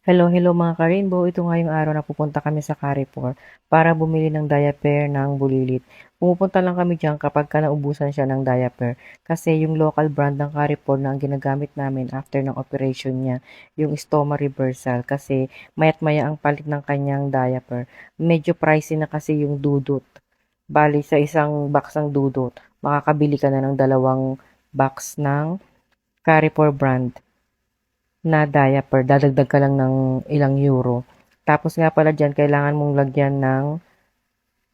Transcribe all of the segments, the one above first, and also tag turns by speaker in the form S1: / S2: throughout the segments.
S1: Hello, hello mga ka-rainbow. Ito nga yung araw na pupunta kami sa Carrefour para bumili ng diaper ng Bulilit. Pumupunta lang kami diyan kapag naubusan siya ng diaper kasi yung local brand ng Carrefour na ang ginagamit namin after ng operation niya, yung Stoma Reversal kasi mayat maya ang palit ng kanyang diaper. Medyo pricey na kasi yung dudot. Bali sa isang box ng dudot, makakabili ka na ng dalawang box ng Carrefour brand na diaper, dadagdag ka lang ng ilang euro. Tapos nga pala diyan, kailangan mong lagyan ng,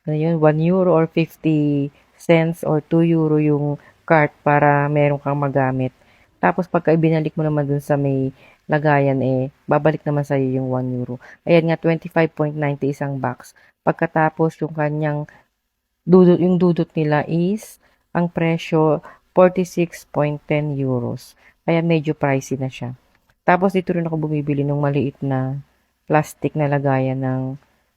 S1: ano yun, 1 euro or 50 cents or 2 euro yung cart para meron kang magamit. Tapos pagka ibinalik mo naman dun sa may lagayan, babalik naman sa'yo yung 1 euro. Ayan nga, 25.90 isang box. Pagkatapos yung kanyang dudot, yung dudot nila is, ang presyo, 46.10 euros. Kaya medyo pricey na siya. Tapos dito rin ako bumibili ng maliit na plastic na lagayan ng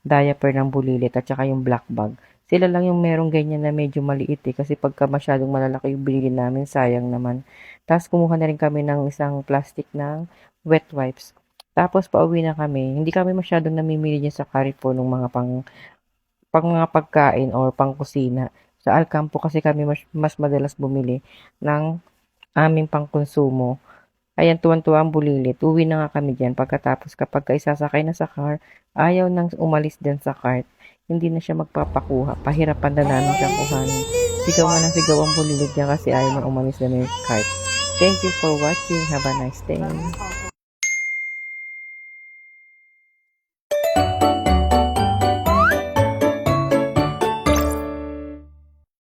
S1: diaper ng Bulilit at saka yung black bag. Sila lang yung merong ganyan na medyo maliit kasi pagka masyadong malalaki yung binili namin, sayang naman. Tapos kumuha na rin kami ng isang plastic ng wet wipes. Tapos pauwi na kami. Hindi kami masyadong namimili niya sa Carrefour ng mga pang mga pagkain or pang kusina. Sa Alcampo kasi kami mas madalas bumili ng aming pangkonsumo. Ayan, tuwan-tuwa ang Bulilit. Uwi na nga kami diyan pagkatapos kapagka isasakay na sa car, ayaw nang umalis din sa cart. Hindi na siya magpapakuha. Pahirapan na namin siyang kuhanin. Sigaw nga ng sigaw ang Bulilit diyan kasi ayaw na umalis na yung cart. Thank you for watching. Have a nice day.